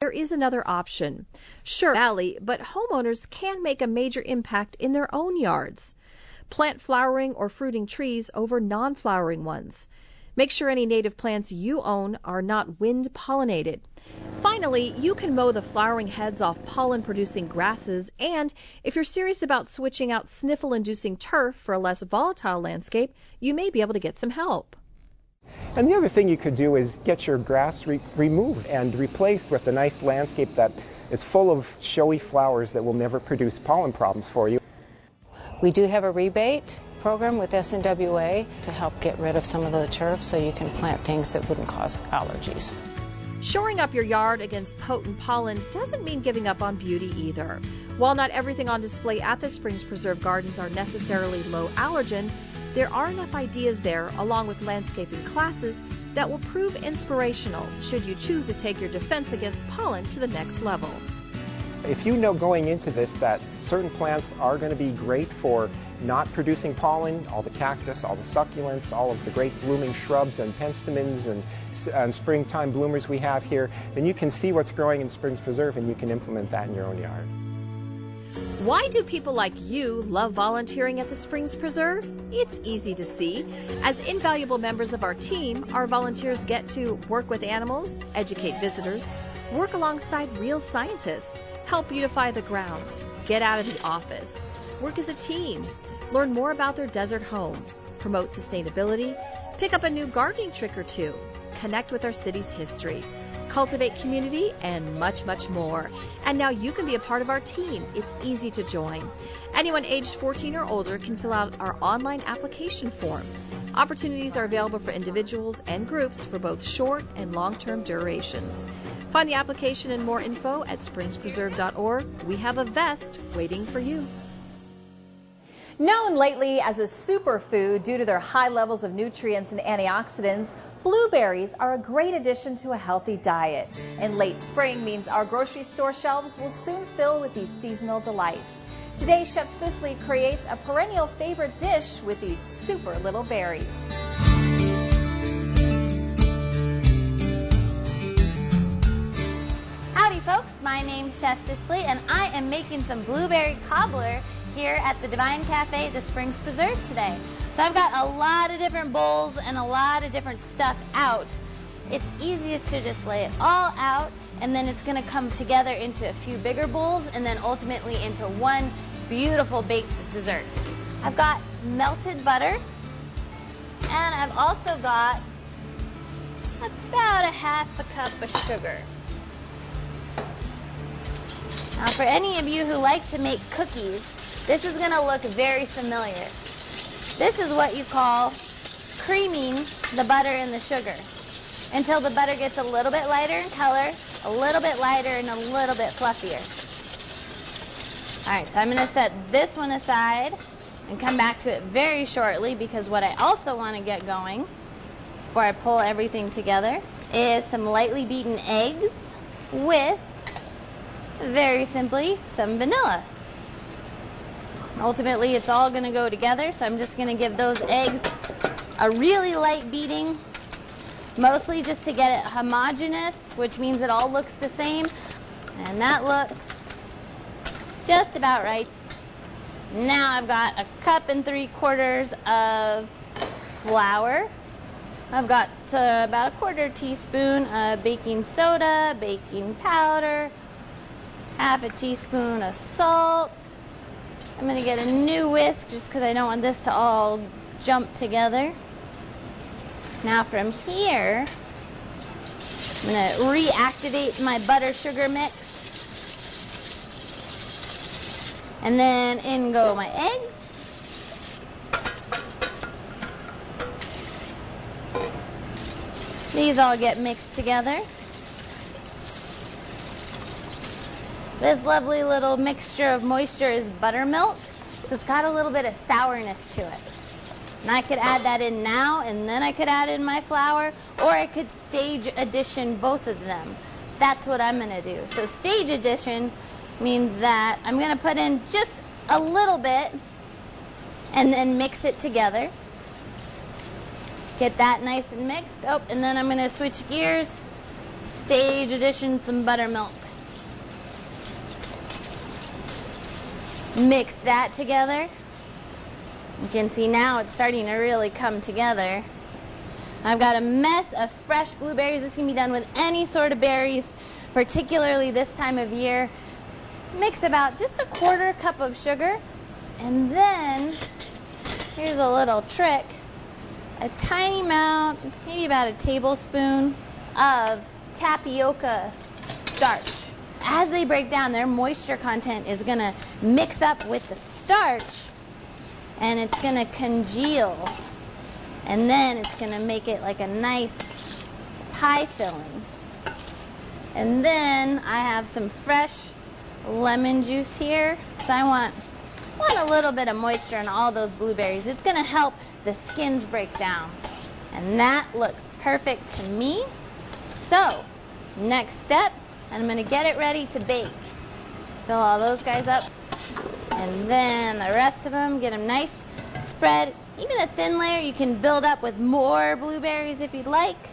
There is another option. Sure, valley, but homeowners can make a major impact in their own yards. Plant flowering or fruiting trees over non-flowering ones. Make sure any native plants you own are not wind-pollinated. Finally, you can mow the flowering heads off pollen-producing grasses, and if you're serious about switching out sniffle-inducing turf for a less volatile landscape, you may be able to get some help. And the other thing you could do is get your grass removed and replaced with a nice landscape that is full of showy flowers that will never produce pollen problems for you. We do have a rebate program with SNWA to help get rid of some of the turf so you can plant things that wouldn't cause allergies. Shoring up your yard against potent pollen doesn't mean giving up on beauty either. While not everything on display at the Springs Preserve Gardens are necessarily low allergen, there are enough ideas there, along with landscaping classes, that will prove inspirational should you choose to take your defense against pollen to the next level. If you know going into this that certain plants are going to be great for not producing pollen, all the cactus, all the succulents, all of the great blooming shrubs and penstemons and springtime bloomers we have here, then you can see what's growing in Springs Preserve and you can implement that in your own yard. Why do people like you love volunteering at the Springs Preserve? It's easy to see. As invaluable members of our team, our volunteers get to work with animals, educate visitors, work alongside real scientists, help beautify the grounds, get out of the office, work as a team, learn more about their desert home, promote sustainability, pick up a new gardening trick or two, connect with our city's history, cultivate community, and much, much more. And now you can be a part of our team. It's easy to join. Anyone aged 14 or older can fill out our online application form. Opportunities are available for individuals and groups for both short and long-term durations. Find the application and more info at springspreserve.org. We have a vest waiting for you. Known lately as a superfood due to their high levels of nutrients and antioxidants, blueberries are a great addition to a healthy diet. And late spring means our grocery store shelves will soon fill with these seasonal delights. Today, Chef Cicely creates a perennial favorite dish with these super little berries. Howdy folks, my name's Chef Cicely and I am making some blueberry cobbler here at the Divine Cafe at the Springs Preserve today. So I've got a lot of different bowls and a lot of different stuff out. It's easiest to just lay it all out and then it's going to come together into a few bigger bowls and then ultimately into one beautiful baked dessert. I've got melted butter and I've also got about a half a cup of sugar. Now for any of you who like to make cookies, this is going to look very familiar. This is what you call creaming the butter and the sugar until the butter gets a little bit lighter in color, a little bit lighter, and a little bit fluffier. All right, so I'm going to set this one aside and come back to it very shortly because what I also want to get going before I pull everything together is some lightly beaten eggs with, very simply, some vanilla. Ultimately, it's all going to go together, so I'm just going to give those eggs a really light beating, mostly just to get it homogeneous, which means it all looks the same, and that looks just about right. Now I've got a cup and 3/4 of flour. I've got about a 1/4 teaspoon of baking soda, baking powder, half a teaspoon of salt. I'm going to get a new whisk just because I don't want this to all jump together. Now from here, I'm going to reactivate my butter-sugar mix. And then in go my eggs. These all get mixed together. This lovely little mixture of moisture is buttermilk, so it's got a little bit of sourness to it. And I could add that in now, and then I could add in my flour, or I could stage addition both of them. That's what I'm going to do. So stage addition means that I'm going to put in just a little bit and then mix it together. Get that nice and mixed. Oh, and then I'm going to switch gears, stage addition, some buttermilk. Mix that together. You can see now it's starting to really come together. I've got a mess of fresh blueberries. This can be done with any sort of berries, particularly this time of year. Mix about just a 1/4 cup of sugar, and then here's a little trick. A tiny amount, maybe about a tablespoon of tapioca starch. As they break down, their moisture content is going to mix up with the starch, and it's going to congeal. And then it's going to make it like a nice pie filling. And then I have some fresh lemon juice here, because I want a little bit of moisture in all those blueberries. It's going to help the skins break down. And that looks perfect to me. So, next step, I'm going to get it ready to bake. Fill all those guys up. And then the rest of them, get them nice spread. Even a thin layer you can build up with more blueberries if you'd like.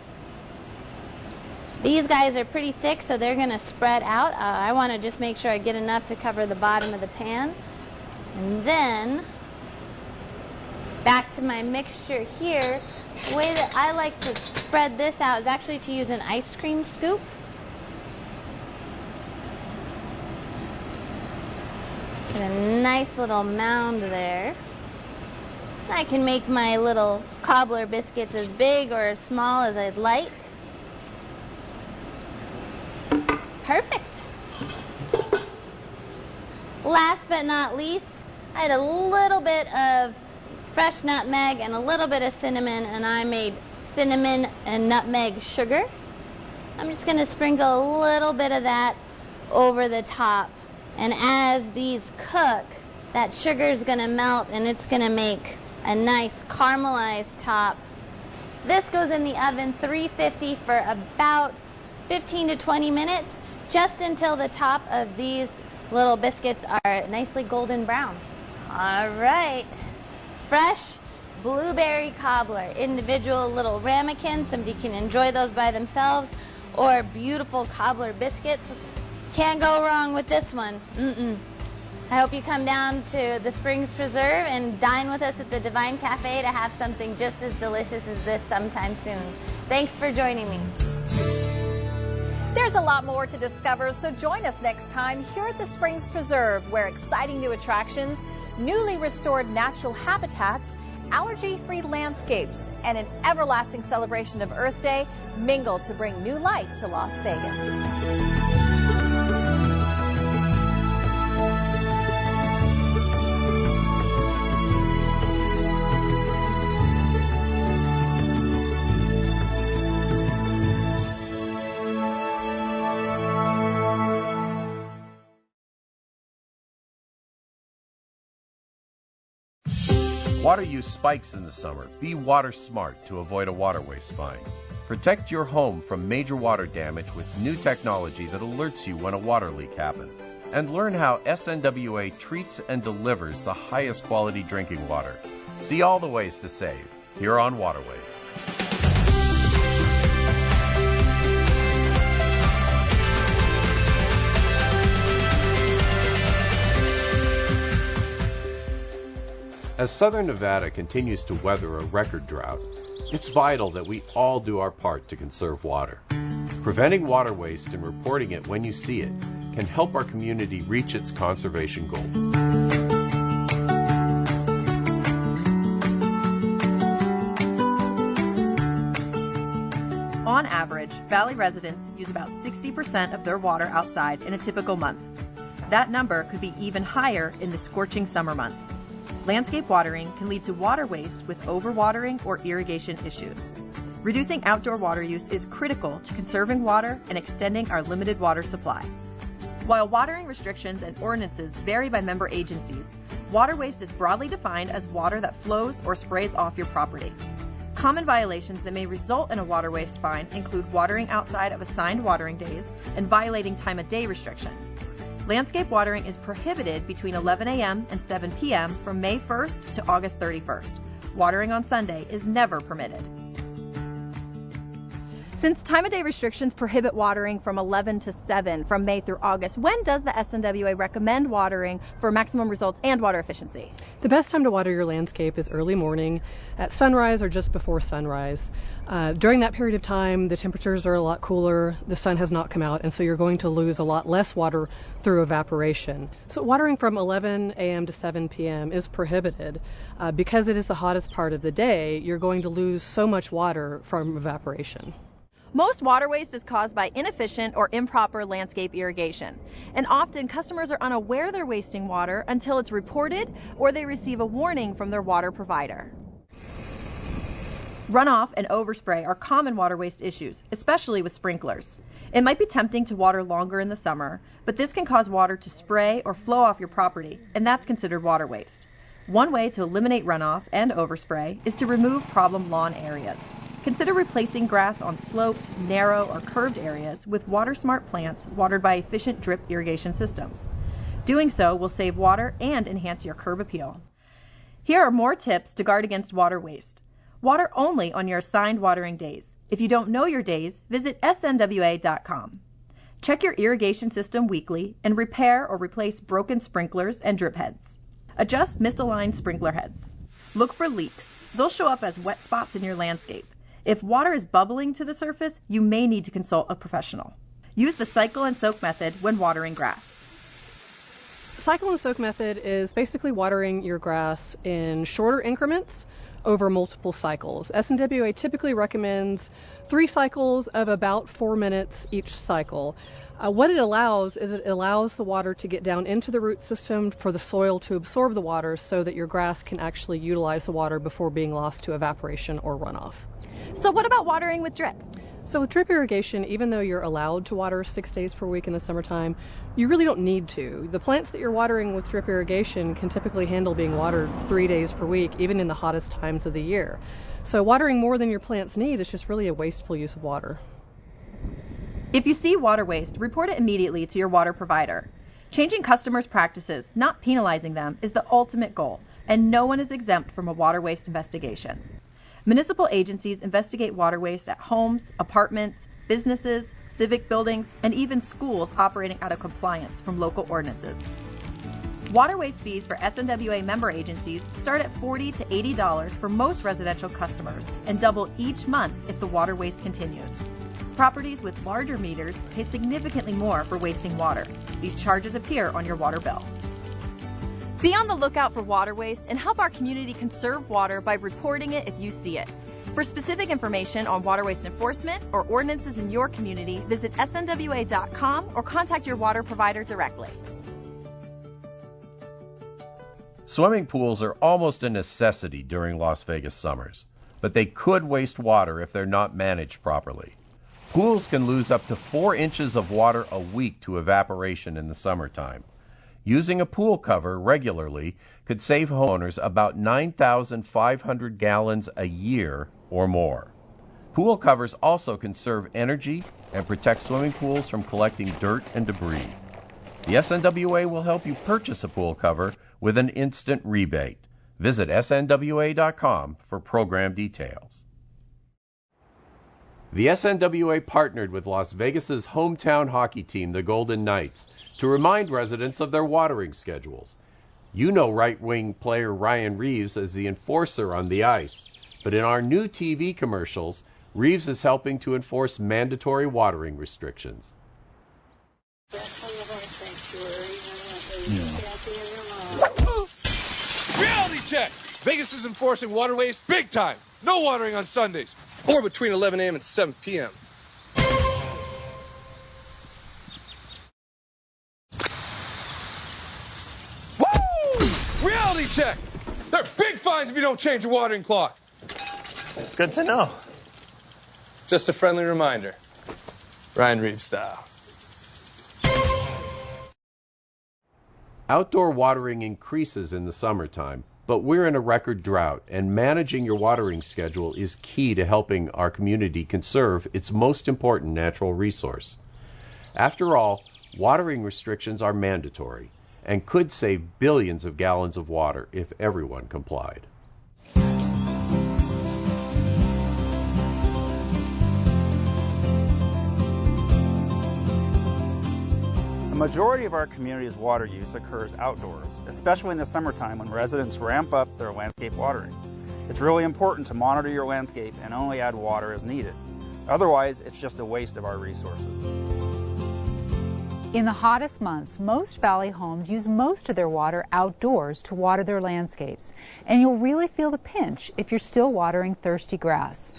These guys are pretty thick, so they're going to spread out. I want to just make sure I get enough to cover the bottom of the pan. And then, back to my mixture here. The way that I like to spread this out is actually to use an ice cream scoop. Get a nice little mound there. I can make my little cobbler biscuits as big or as small as I'd like. Perfect. Last but not least, I had a little bit of fresh nutmeg and a little bit of cinnamon, and I made cinnamon and nutmeg sugar. I'm just going to sprinkle a little bit of that over the top. And as these cook, that sugar is going to melt, and it's going to make a nice caramelized top. This goes in the oven 350 for about 15 to 20 minutes, just until the top of these little biscuits are nicely golden brown. All right, fresh blueberry cobbler, individual little ramekins. Somebody can enjoy those by themselves, or beautiful cobbler biscuits. Can't go wrong with this one. I hope you come down to the Springs Preserve and dine with us at the Divine Cafe to have something just as delicious as this sometime soon. Thanks for joining me. There's a lot more to discover, so join us next time here at the Springs Preserve, where exciting new attractions, newly restored natural habitats, allergy-free landscapes, and an everlasting celebration of Earth Day mingle to bring new life to Las Vegas. Water use spikes in the summer. Be water smart to avoid a water waste fine. Protect your home from major water damage with new technology that alerts you when a water leak happens. And learn how SNWA treats and delivers the highest quality drinking water. See all the ways to save here on Waterways. As Southern Nevada continues to weather a record drought, it's vital that we all do our part to conserve water. Preventing water waste and reporting it when you see it can help our community reach its conservation goals. On average, Valley residents use about 60% of their water outside in a typical month. That number could be even higher in the scorching summer months. Landscape watering can lead to water waste with overwatering or irrigation issues. Reducing outdoor water use is critical to conserving water and extending our limited water supply. While watering restrictions and ordinances vary by member agencies, water waste is broadly defined as water that flows or sprays off your property. Common violations that may result in a water waste fine include watering outside of assigned watering days and violating time of day restrictions. Landscape watering is prohibited between 11 a.m. and 7 p.m. from May 1st to August 31st. Watering on Sunday is never permitted. Since time of day restrictions prohibit watering from 11 to 7 from May through August, when does the SNWA recommend watering for maximum results and water efficiency? The best time to water your landscape is early morning, at sunrise or just before sunrise. During that period of time, the temperatures are a lot cooler, the sun has not come out, and so you're going to lose a lot less water through evaporation. So watering from 11 a.m. to 7 p.m. is prohibited. Because it is the hottest part of the day, you're going to lose so much water from evaporation. Most water waste is caused by inefficient or improper landscape irrigation, and often customers are unaware they're wasting water until it's reported or they receive a warning from their water provider. Runoff and overspray are common water waste issues, especially with sprinklers. It might be tempting to water longer in the summer, but this can cause water to spray or flow off your property, and that's considered water waste. One way to eliminate runoff and overspray is to remove problem lawn areas. Consider replacing grass on sloped, narrow, or curved areas with water-smart plants watered by efficient drip irrigation systems. Doing so will save water and enhance your curb appeal. Here are more tips to guard against water waste. Water only on your assigned watering days. If you don't know your days, visit snwa.com. Check your irrigation system weekly and repair or replace broken sprinklers and drip heads. Adjust misaligned sprinkler heads. Look for leaks. They'll show up as wet spots in your landscape. If water is bubbling to the surface, you may need to consult a professional. Use the cycle and soak method when watering grass. Cycle and soak method is basically watering your grass in shorter increments over multiple cycles. SNWA typically recommends 3 cycles of about 4 minutes each cycle. What it allows is it allows the water to get down into the root system for the soil to absorb the water so that your grass can actually utilize the water before being lost to evaporation or runoff. So what about watering with drip? So with drip irrigation, even though you're allowed to water 6 days per week in the summertime, you really don't need to. The plants that you're watering with drip irrigation can typically handle being watered 3 days per week, even in the hottest times of the year. So watering more than your plants need is just really a wasteful use of water. If you see water waste, report it immediately to your water provider. Changing customers' practices, not penalizing them, is the ultimate goal, and no one is exempt from a water waste investigation. Municipal agencies investigate water waste at homes, apartments, businesses, civic buildings, and even schools operating out of compliance from local ordinances. Water waste fees for SNWA member agencies start at $40 to $80 for most residential customers and double each month if the water waste continues. Properties with larger meters pay significantly more for wasting water. These charges appear on your water bill. Be on the lookout for water waste and help our community conserve water by reporting it if you see it. For specific information on water waste enforcement or ordinances in your community, visit snwa.com or contact your water provider directly. Swimming pools are almost a necessity during Las Vegas summers, but they could waste water if they're not managed properly. Pools can lose up to 4 inches of water a week to evaporation in the summertime. Using a pool cover regularly could save homeowners about 9,500 gallons a year or more. Pool covers also conserve energy and protect swimming pools from collecting dirt and debris. The SNWA will help you purchase a pool cover with an instant rebate. Visit snwa.com for program details. The SNWA partnered with Las Vegas's hometown hockey team, the Golden Knights, to remind residents of their watering schedules. You know right-wing player Ryan Reeves as the enforcer on the ice, but in our new TV commercials, Reeves is helping to enforce mandatory watering restrictions. Reality check! Vegas is enforcing water waste big time. No watering on Sundays, or between 11 a.m. and 7 p.m. Woo! Reality check! There are big fines if you don't change your watering clock. Good to know. Just a friendly reminder. Ryan Reeves style. Outdoor watering increases in the summertime, but we're in a record drought, and managing your watering schedule is key to helping our community conserve its most important natural resource. After all, watering restrictions are mandatory and could save billions of gallons of water if everyone complied. majority of our community's water use occurs outdoors, especially in the summertime when residents ramp up their landscape watering. It's really important to monitor your landscape and only add water as needed. Otherwise, it's just a waste of our resources. In the hottest months, most valley homes use most of their water outdoors to water their landscapes, and you'll really feel the pinch if you're still watering thirsty grass.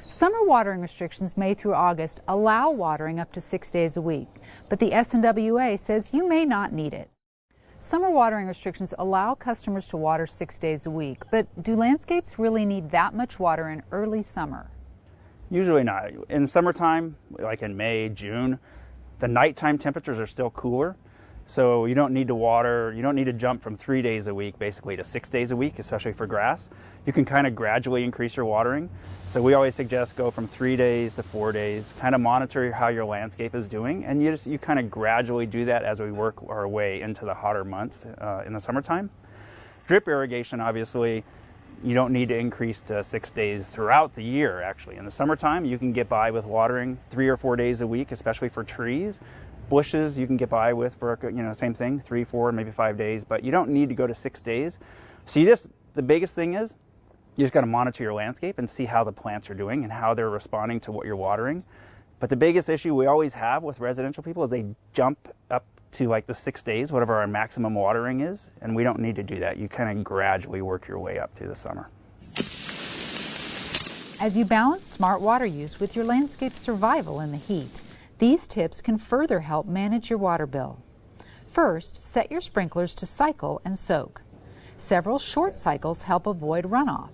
Summer watering restrictions May through August allow watering up to 6 days a week, but the SNWA says you may not need it. Summer watering restrictions allow customers to water 6 days a week, but do landscapes really need that much water in early summer? Usually not. In summertime, like in May, June, the nighttime temperatures are still cooler, so you don't need to water, you don't need to jump from 3 days a week basically to 6 days a week, especially for grass. You can kind of gradually increase your watering. So we always suggest go from 3 days to 4 days, kind of monitor how your landscape is doing, and you kind of gradually do that as we work our way into the hotter months in the summertime. Drip irrigation, obviously, you don't need to increase to 6 days throughout the year, actually. In the summertime, you can get by with watering 3 or 4 days a week, especially for trees. Bushes, you can get by with for, same thing, 3, 4, maybe 5 days, but you don't need to go to 6 days. So the biggest thing is, you just got to monitor your landscape and see how the plants are doing and how they're responding to what you're watering. But the biggest issue we always have with residential people is they jump up to like the 6 days, whatever our maximum watering is, and we don't need to do that. You kind of gradually work your way up through the summer. As you balance smart water use with your landscape survival in the heat, these tips can further help manage your water bill. First, set your sprinklers to cycle and soak. Several short cycles help avoid runoff.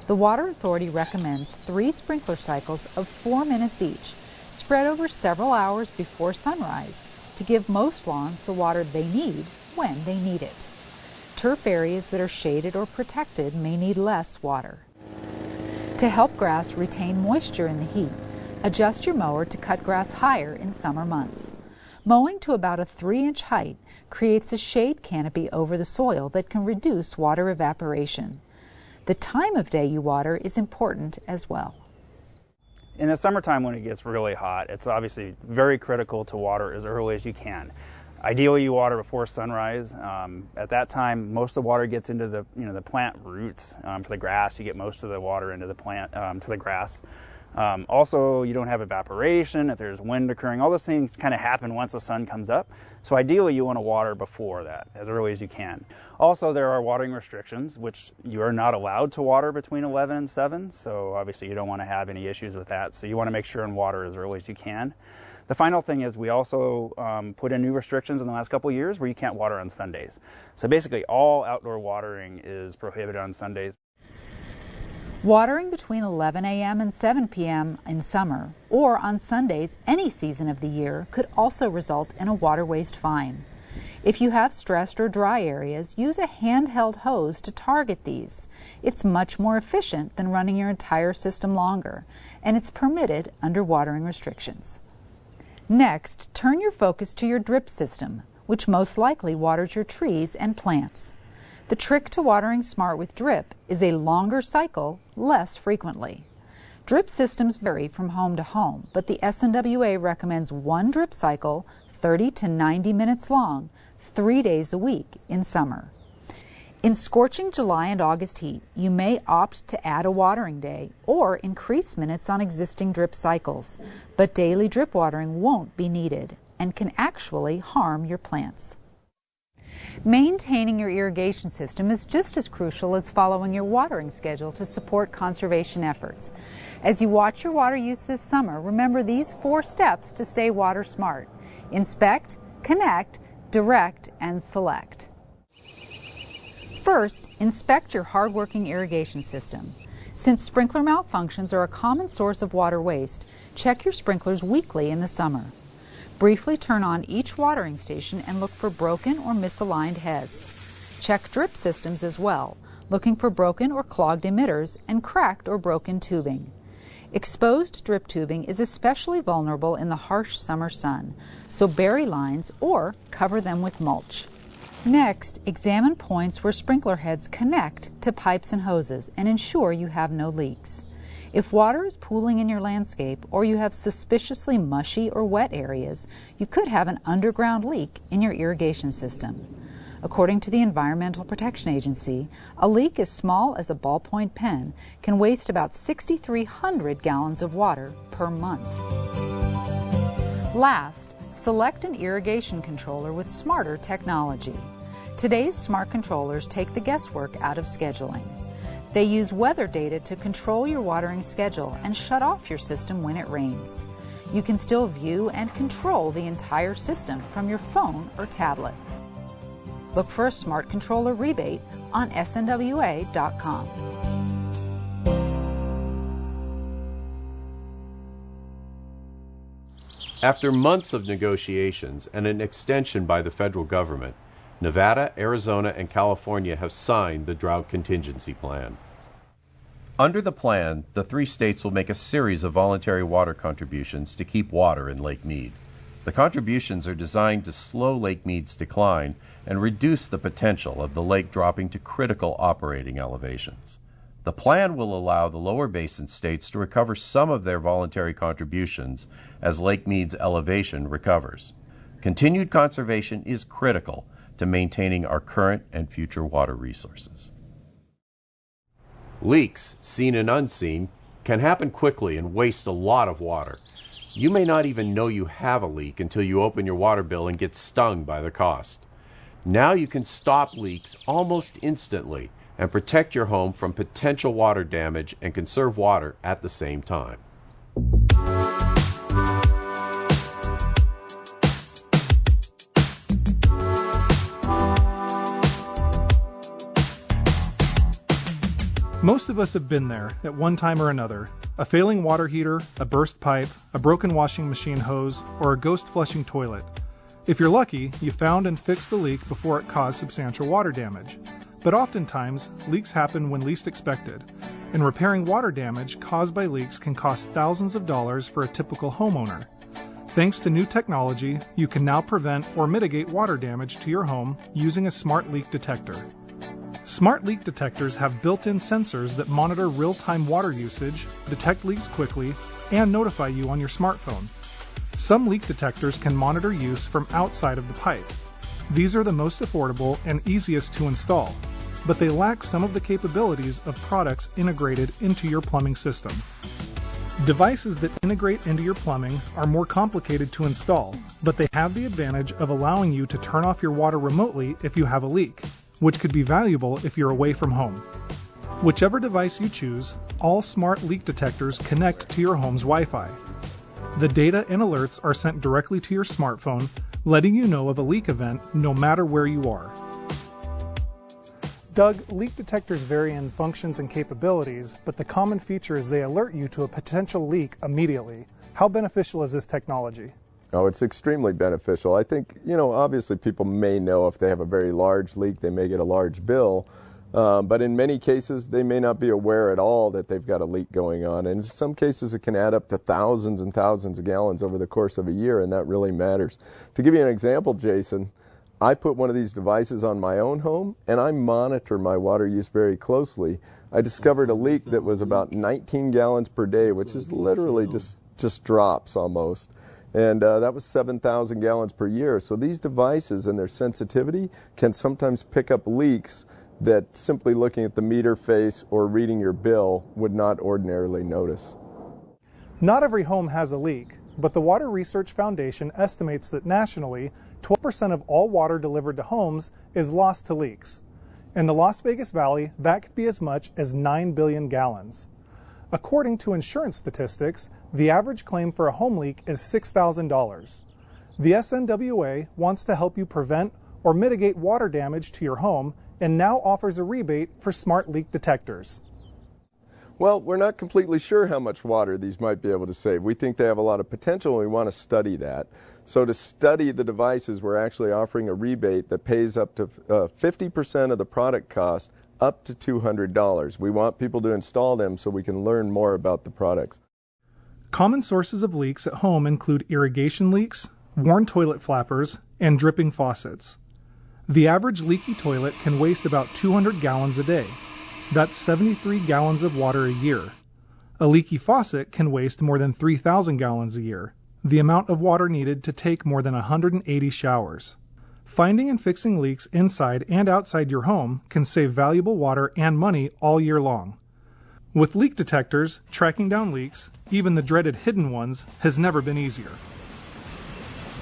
The Water Authority recommends 3 sprinkler cycles of 4 minutes each, spread over several hours before sunrise, to give most lawns the water they need when they need it. Turf areas that are shaded or protected may need less water. To help grass retain moisture in the heat, adjust your mower to cut grass higher in summer months. Mowing to about a 3-inch height creates a shade canopy over the soil that can reduce water evaporation. The time of day you water is important as well. In the summertime when it gets really hot, it's obviously very critical to water as early as you can. Ideally, you water before sunrise. At that time, most of the water gets into the plant roots. For the grass, you get most of the water into the plant to the grass. Also, you don't have evaporation. If there's wind occurring, all those things kind of happen once the sun comes up. So ideally, you want to water before that, as early as you can. Also, there are watering restrictions, which you are not allowed to water between 11 and 7. So obviously, you don't want to have any issues with that. So you want to make sure and water as early as you can. The final thing is we also put in new restrictions in the last couple of years where you can't water on Sundays. So basically, all outdoor watering is prohibited on Sundays. Watering between 11 a.m. and 7 p.m. in summer or on Sundays any season of the year could also result in a water waste fine. If you have stressed or dry areas, use a handheld hose to target these. It's much more efficient than running your entire system longer, and it's permitted under watering restrictions. Next, turn your focus to your drip system, which most likely waters your trees and plants. The trick to watering smart with drip is a longer cycle, less frequently. Drip systems vary from home to home, but the SNWA recommends 1 drip cycle, 30 to 90 minutes long, 3 days a week in summer. In scorching July and August heat, you may opt to add a watering day or increase minutes on existing drip cycles, but daily drip watering won't be needed and can actually harm your plants. Maintaining your irrigation system is just as crucial as following your watering schedule to support conservation efforts. As you watch your water use this summer, remember these 4 steps to stay water smart. Inspect, connect, direct, and select. First, inspect your hard-working irrigation system. Since sprinkler malfunctions are a common source of water waste, check your sprinklers weekly in the summer. Briefly turn on each watering station and look for broken or misaligned heads. Check drip systems as well, looking for broken or clogged emitters and cracked or broken tubing. Exposed drip tubing is especially vulnerable in the harsh summer sun, so bury lines or cover them with mulch. Next, examine points where sprinkler heads connect to pipes and hoses and ensure you have no leaks. If water is pooling in your landscape or you have suspiciously mushy or wet areas, you could have an underground leak in your irrigation system. According to the Environmental Protection Agency, a leak as small as a ballpoint pen can waste about 6,300 gallons of water per month. Last, select an irrigation controller with smarter technology. Today's smart controllers take the guesswork out of scheduling. They use weather data to control your watering schedule and shut off your system when it rains. You can still view and control the entire system from your phone or tablet. Look for a smart controller rebate on snwa.com. After months of negotiations and an extension by the federal government, Nevada, Arizona, and California have signed the Drought Contingency Plan. Under the plan, the 3 states will make a series of voluntary water contributions to keep water in Lake Mead. The contributions are designed to slow Lake Mead's decline and reduce the potential of the lake dropping to critical operating elevations. The plan will allow the lower basin states to recover some of their voluntary contributions as Lake Mead's elevation recovers. Continued conservation is critical to maintaining our current and future water resources. Leaks, seen and unseen, can happen quickly and waste a lot of water. You may not even know you have a leak until you open your water bill and get stung by the cost. Now you can stop leaks almost instantly and protect your home from potential water damage and conserve water at the same time. Most of us have been there at one time or another. A failing water heater, a burst pipe, a broken washing machine hose, or a ghost flushing toilet. If you're lucky, you found and fixed the leak before it caused substantial water damage. But oftentimes, leaks happen when least expected, and repairing water damage caused by leaks can cost thousands of dollars for a typical homeowner. Thanks to new technology, you can now prevent or mitigate water damage to your home using a smart leak detector. Smart leak detectors have built-in sensors that monitor real-time water usage, detect leaks quickly, and notify you on your smartphone. Some leak detectors can monitor use from outside of the pipe. These are the most affordable and easiest to install, but they lack some of the capabilities of products integrated into your plumbing system. Devices that integrate into your plumbing are more complicated to install, but they have the advantage of allowing you to turn off your water remotely if you have a leak, which could be valuable if you're away from home. Whichever device you choose, all smart leak detectors connect to your home's Wi-Fi. The data and alerts are sent directly to your smartphone, letting you know of a leak event no matter where you are. Doug, leak detectors vary in functions and capabilities, but the common feature is they alert you to a potential leak immediately. How beneficial is this technology? Oh, it's extremely beneficial. I think, obviously people may know if they have a very large leak, they may get a large bill. But in many cases, they may not be aware at all that they've got a leak going on. And in some cases, it can add up to thousands and thousands of gallons over the course of a year, and that really matters. To give you an example, Jason, I put one of these devices on my own home, and I monitor my water use very closely. I discovered a leak that was about 19 gallons per day, which is literally just drops almost. And that was 7,000 gallons per year. So these devices and their sensitivity can sometimes pick up leaks that simply looking at the meter face or reading your bill would not ordinarily notice. Not every home has a leak, but the Water Research Foundation estimates that nationally, 12% of all water delivered to homes is lost to leaks. In the Las Vegas Valley, that could be as much as 9 billion gallons. According to insurance statistics, the average claim for a home leak is $6,000. The SNWA wants to help you prevent or mitigate water damage to your home and now offers a rebate for smart leak detectors. Well, we're not completely sure how much water these might be able to save. We think they have a lot of potential, and we want to study that. So to study the devices, we're actually offering a rebate that pays up to 50% of the product cost, up to $200. We want people to install them so we can learn more about the products. Common sources of leaks at home include irrigation leaks, worn toilet flappers, and dripping faucets. The average leaky toilet can waste about 200 gallons a day. That's 73 gallons of water a year. A leaky faucet can waste more than 3,000 gallons a year, the amount of water needed to take more than 180 showers. Finding and fixing leaks inside and outside your home can save valuable water and money all year long. With leak detectors, tracking down leaks, even the dreaded hidden ones, has never been easier.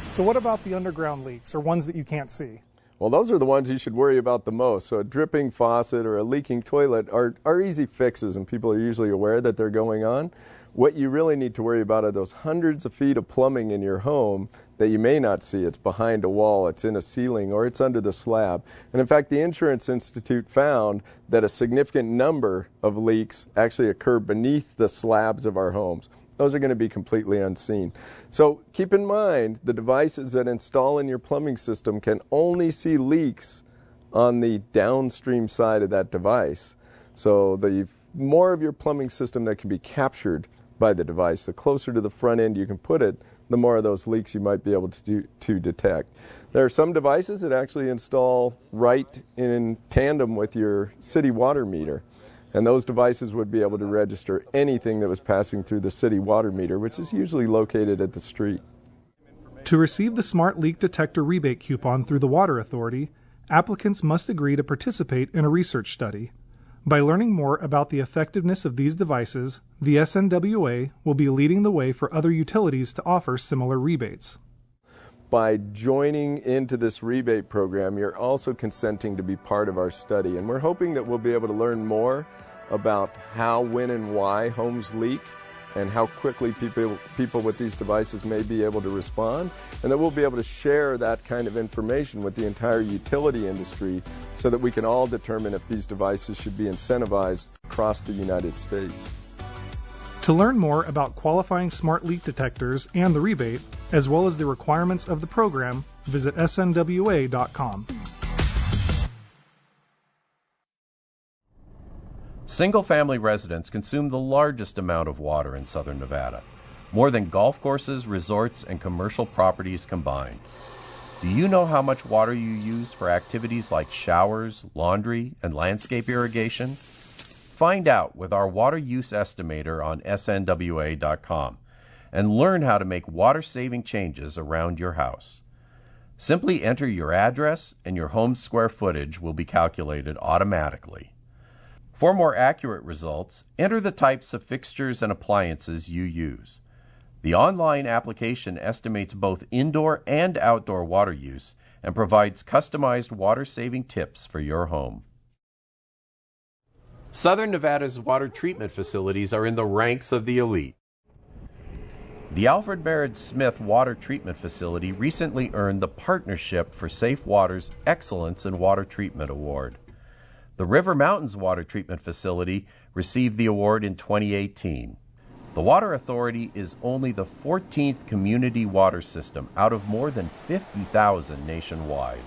So what about the underground leaks, or ones that you can't see? Well, those are the ones you should worry about the most. So a dripping faucet or a leaking toilet are easy fixes, and people are usually aware that they're going on. What you really need to worry about are those hundreds of feet of plumbing in your home that you may not see. It's behind a wall, it's in a ceiling, or it's under the slab. And in fact, the Insurance Institute found that a significant number of leaks actually occur beneath the slabs of our homes. Those are going to be completely unseen. So keep in mind, the devices that install in your plumbing system can only see leaks on the downstream side of that device. So the more of your plumbing system that can be captured by the device, the closer to the front end you can put it, the more of those leaks you might be able to detect. There are some devices that actually install right in tandem with your city water meter, and those devices would be able to register anything that was passing through the city water meter, which is usually located at the street. To receive the Smart Leak Detector rebate coupon through the Water Authority, applicants must agree to participate in a research study. By learning more about the effectiveness of these devices, the SNWA will be leading the way for other utilities to offer similar rebates. By joining into this rebate program, you're also consenting to be part of our study, and we're hoping that we'll be able to learn more about how, when, and why homes leak, and how quickly people with these devices may be able to respond, and that we'll be able to share that kind of information with the entire utility industry so that we can all determine if these devices should be incentivized across the United States. To learn more about qualifying smart leak detectors and the rebate, as well as the requirements of the program, visit snwa.com. Single-family residents consume the largest amount of water in southern Nevada, more than golf courses, resorts, and commercial properties combined. Do you know how much water you use for activities like showers, laundry, and landscape irrigation? Find out with our water use estimator on snwa.com and learn how to make water-saving changes around your house. Simply enter your address and your home's square footage will be calculated automatically. For more accurate results, enter the types of fixtures and appliances you use. The online application estimates both indoor and outdoor water use and provides customized water-saving tips for your home. Southern Nevada's water treatment facilities are in the ranks of the elite. The Alfred Baird Smith Water Treatment Facility recently earned the Partnership for Safe Water's Excellence in Water Treatment Award. The River Mountains Water Treatment Facility received the award in 2018. The Water Authority is only the 14th community water system out of more than 50,000 nationwide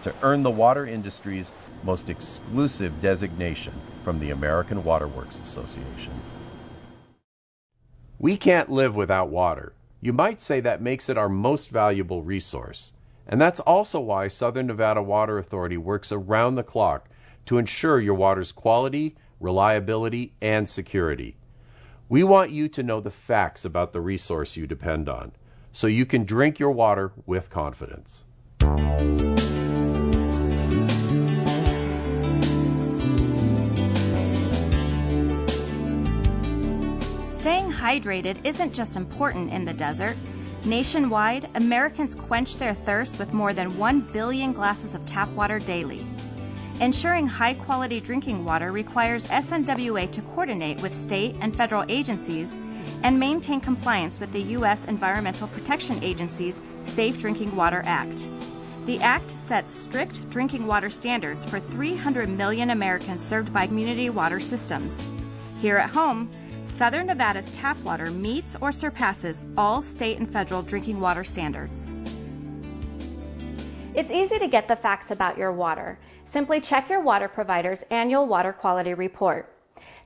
to earn the water industry's most exclusive designation from the American Water Works Association. We can't live without water. You might say that makes it our most valuable resource. And that's also why Southern Nevada Water Authority works around the clock to ensure your water's quality, reliability, and security. We want you to know the facts about the resource you depend on, so you can drink your water with confidence. Staying hydrated isn't just important in the desert. Nationwide, Americans quench their thirst with more than 1 billion glasses of tap water daily. Ensuring high-quality drinking water requires SNWA to coordinate with state and federal agencies and maintain compliance with the U.S. Environmental Protection Agency's Safe Drinking Water Act. The Act sets strict drinking water standards for 300 million Americans served by community water systems. Here at home, Southern Nevada's tap water meets or surpasses all state and federal drinking water standards. It's easy to get the facts about your water. Simply check your water provider's annual water quality report.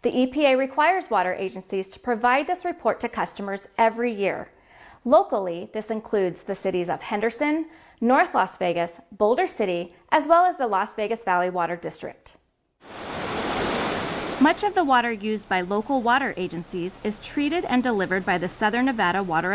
The EPA requires water agencies to provide this report to customers every year. Locally, this includes the cities of Henderson, North Las Vegas, Boulder City, as well as the Las Vegas Valley Water District. Much of the water used by local water agencies is treated and delivered by the Southern Nevada Water